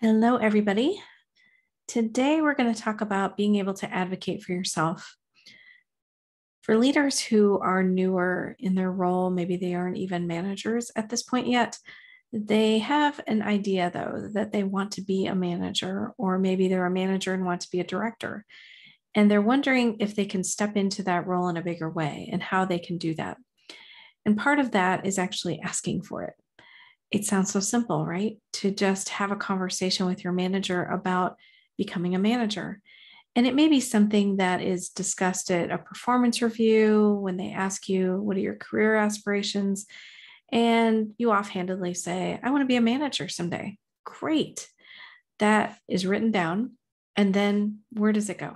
Hello, everybody. Today, we're going to talk about being able to advocate for yourself. For leaders who are newer in their role, maybe they aren't even managers at this point yet, they have an idea, though, that they want to be a manager, or maybe they're a manager and want to be a director. And they're wondering if they can step into that role in a bigger way and how they can do that. And part of that is actually asking for it. It sounds so simple, right? To just have a conversation with your manager about becoming a manager. And it may be something that is discussed at a performance review when they ask you, what are your career aspirations? And you offhandedly say, I want to be a manager someday. Great. That is written down. And then where does it go?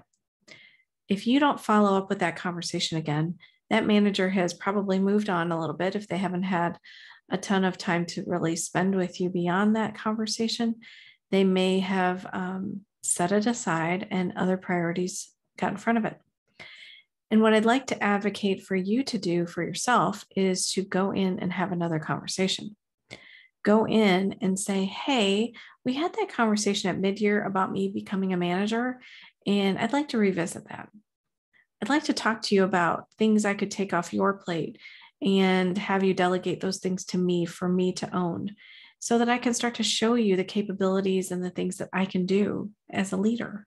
If you don't follow up with that conversation again, that manager has probably moved on a little bit if they haven't had a ton of time to really spend with you beyond that conversation. They may have set it aside and other priorities got in front of it. And what I'd like to advocate for you to do for yourself is to go in and have another conversation. Go in and say, hey, we had that conversation at mid-year about me becoming a manager, and I'd like to revisit that. I'd like to talk to you about things I could take off your plate and have you delegate those things to me for me to own so that I can start to show you the capabilities and the things that I can do as a leader.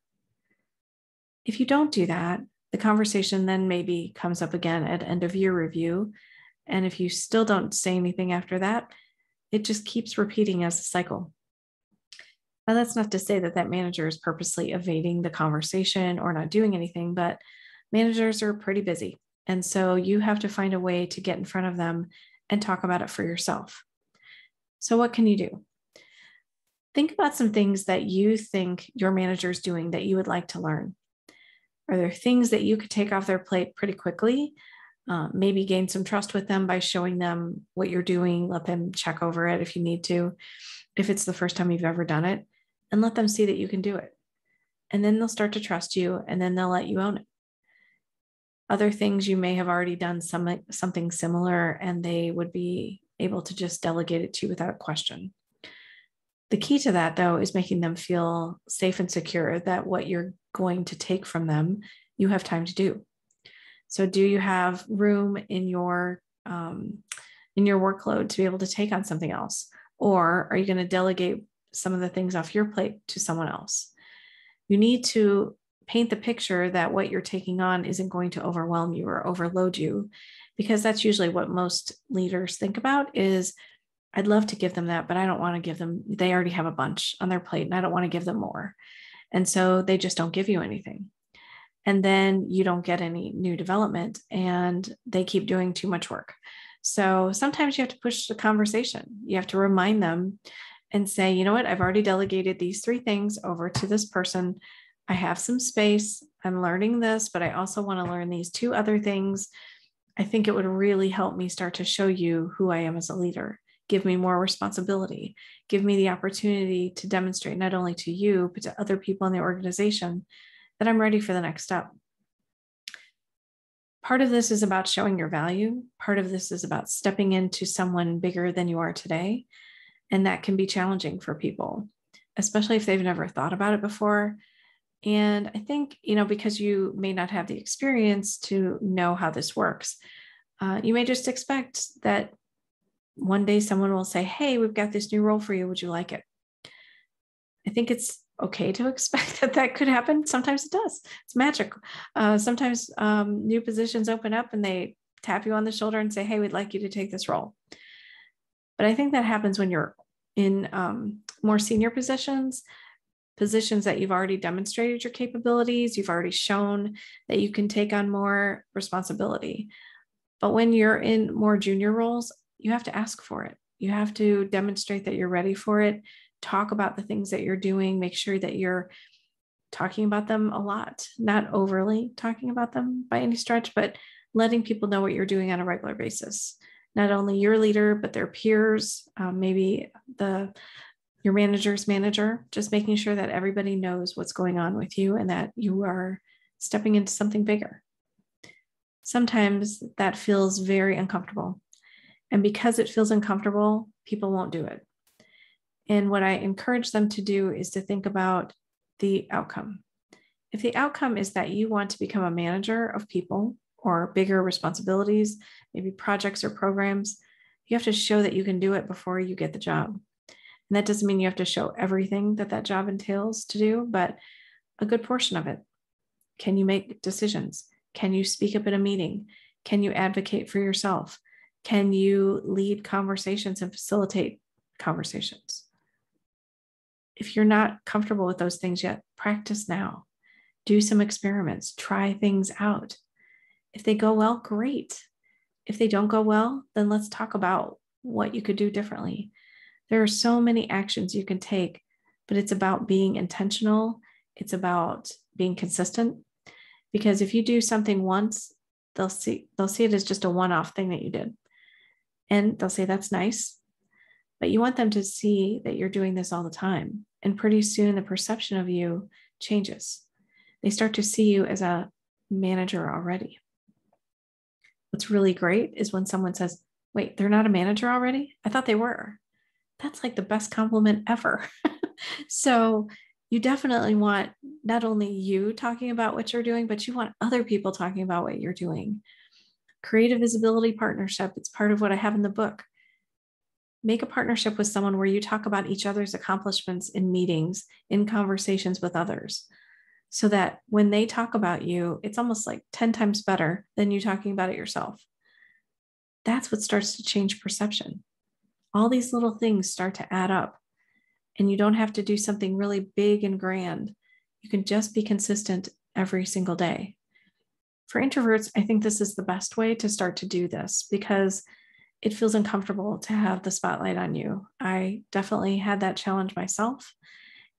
If you don't do that, the conversation then maybe comes up again at end of year review. And if you still don't say anything after that, it just keeps repeating as a cycle. Now, that's not to say that that manager is purposely evading the conversation or not doing anything, but managers are pretty busy. And so you have to find a way to get in front of them and talk about it for yourself. So what can you do? Think about some things that you think your manager is doing that you would like to learn. Are there things that you could take off their plate pretty quickly? Maybe gain some trust with them by showing them what you're doing. Let them check over it if you need to, if it's the first time you've ever done it, and let them see that you can do it. And then they'll start to trust you, and then they'll let you own it. Other things you may have already done something similar, and they would be able to just delegate it to you without question. The key to that, though, is making them feel safe and secure that what you're going to take from them, you have time to do. So do you have room in your workload to be able to take on something else? Or are you going to delegate some of the things off your plate to someone else? You need to paint the picture that what you're taking on isn't going to overwhelm you or overload you, because that's usually what most leaders think about is, I'd love to give them that, but I don't want to give them, they already have a bunch on their plate and I don't want to give them more. And so they just don't give you anything. And then you don't get any new development and they keep doing too much work. So sometimes you have to push the conversation. You have to remind them and say, you know what, I've already delegated these 3 things over to this person. I have some space. I'm learning this, but I also want to learn these 2 other things. I think it would really help me start to show you who I am as a leader. Give me more responsibility. Give me the opportunity to demonstrate not only to you, but to other people in the organization that I'm ready for the next step. Part of this is about showing your value. Part of this is about stepping into someone bigger than you are today. And that can be challenging for people, especially if they've never thought about it before. And I think, because you may not have the experience to know how this works, you may just expect that one day someone will say, hey, we've got this new role for you. Would you like it? I think it's okay to expect that could happen. Sometimes it does. It's magic. Sometimes new positions open up and they tap you on the shoulder and say, hey, we'd like you to take this role. But I think that happens when you're in more senior positions that you've already demonstrated your capabilities. You've already shown that you can take on more responsibility. But when you're in more junior roles, you have to ask for it. You have to demonstrate that you're ready for it. Talk about the things that you're doing. Make sure that you're talking about them a lot, not overly talking about them by any stretch, but letting people know what you're doing on a regular basis. Not only your leader, but their peers, maybe your manager's manager, just making sure that everybody knows what's going on with you and that you are stepping into something bigger. Sometimes that feels very uncomfortable. And because it feels uncomfortable, people won't do it. And what I encourage them to do is to think about the outcome. If the outcome is that you want to become a manager of people or bigger responsibilities, maybe projects or programs, you have to show that you can do it before you get the job. And that doesn't mean you have to show everything that that job entails to do, but a good portion of it. Can you make decisions? Can you speak up at a meeting? Can you advocate for yourself? Can you lead conversations and facilitate conversations? If you're not comfortable with those things yet, practice now. Do some experiments, try things out. If they go well, great. If they don't go well, then let's talk about what you could do differently. There are so many actions you can take, but it's about being intentional. It's about being consistent, because if you do something once, they'll see it as just a one-off thing that you did. And they'll say, that's nice, but you want them to see that you're doing this all the time. And pretty soon the perception of you changes. They start to see you as a manager already. What's really great is when someone says, wait, they're not a manager already? I thought they were. That's like the best compliment ever. So you definitely want not only you talking about what you're doing, but you want other people talking about what you're doing. Create a visibility partnership. It's part of what I have in the book. Make a partnership with someone where you talk about each other's accomplishments in meetings, in conversations with others, so that when they talk about you, it's almost like 10 times better than you talking about it yourself. That's what starts to change perception. All these little things start to add up, and you don't have to do something really big and grand. You can just be consistent every single day. For introverts, I think this is the best way to start to do this, because it feels uncomfortable to have the spotlight on you. I definitely had that challenge myself,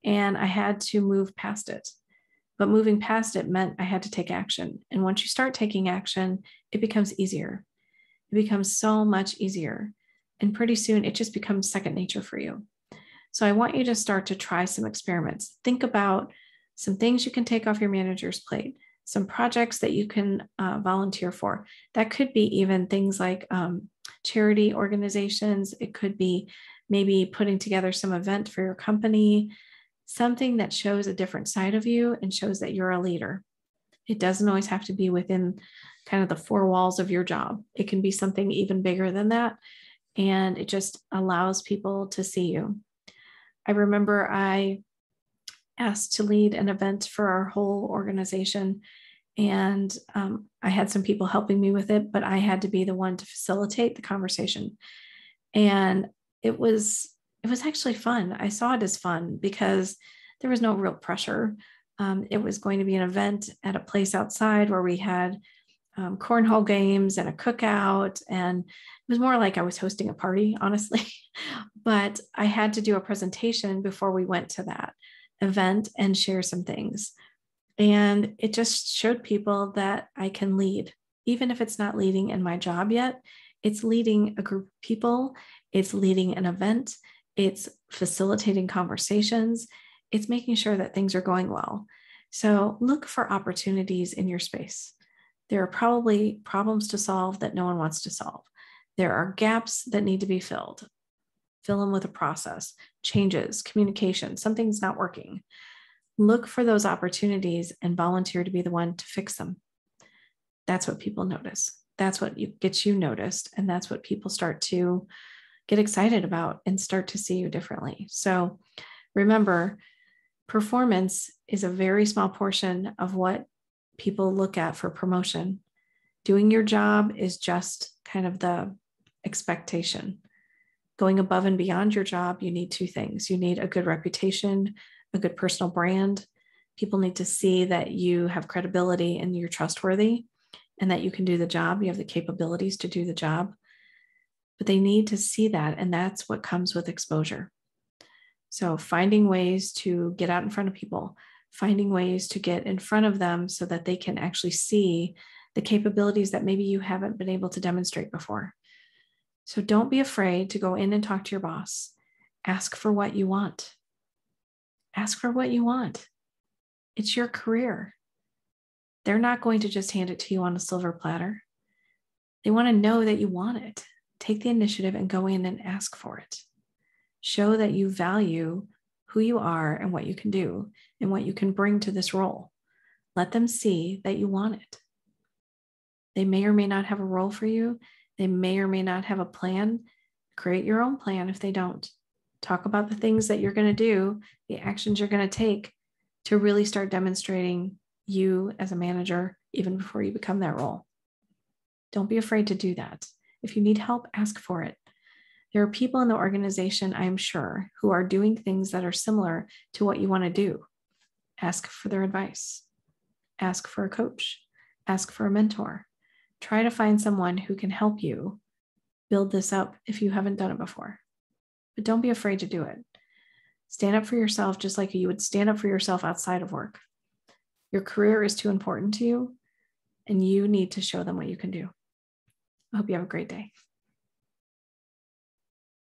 and I had to move past it. But moving past it meant I had to take action. And once you start taking action, it becomes easier. It becomes so much easier. And pretty soon it just becomes second nature for you. So I want you to start to try some experiments. Think about some things you can take off your manager's plate, some projects that you can volunteer for. That could be even things like charity organizations. It could be maybe putting together some event for your company, something that shows a different side of you and shows that you're a leader. It doesn't always have to be within kind of the four walls of your job. It can be something even bigger than that. And it just allows people to see you. I remember I asked to lead an event for our whole organization, and I had some people helping me with it, but I had to be the one to facilitate the conversation. And it was actually fun. I saw it as fun because there was no real pressure. It was going to be an event at a place outside where we had cornhole games and a cookout. And it was more like I was hosting a party, honestly. But I had to do a presentation before we went to that event and share some things. And it just showed people that I can lead, even if it's not leading in my job yet. It's leading a group of people. It's leading an event. It's facilitating conversations. It's making sure that things are going well. So look for opportunities in your space. There are probably problems to solve that no one wants to solve. There are gaps that need to be filled. Fill them with a process, changes, communication, something's not working. Look for those opportunities and volunteer to be the one to fix them. That's what people notice. That's what gets you noticed. And that's what people start to get excited about and start to see you differently. So remember, performance is a very small portion of what people look at for promotion. Doing your job is just kind of the expectation. Going above and beyond your job, you need two things. You need a good reputation, a good personal brand. People need to see that you have credibility and you're trustworthy and that you can do the job. You have the capabilities to do the job. But they need to see that, and that's what comes with exposure. So finding ways to get out in front of people, finding ways to get in front of them so that they can actually see the capabilities that maybe you haven't been able to demonstrate before. So don't be afraid to go in and talk to your boss. Ask for what you want. Ask for what you want. It's your career. They're not going to just hand it to you on a silver platter. They want to know that you want it. Take the initiative and go in and ask for it. Show that you value who you are and what you can do and what you can bring to this role. Let them see that you want it. They may or may not have a role for you. They may or may not have a plan. Create your own plan if they don't. Talk about the things that you're going to do, the actions you're going to take to really start demonstrating you as a manager even before you become that role. Don't be afraid to do that. If you need help, ask for it. There are people in the organization, I'm sure, who are doing things that are similar to what you want to do. Ask for their advice. Ask for a coach. Ask for a mentor. Try to find someone who can help you build this up if you haven't done it before. But don't be afraid to do it. Stand up for yourself just like you would stand up for yourself outside of work. Your career is too important to you, and you need to show them what you can do. I hope you have a great day.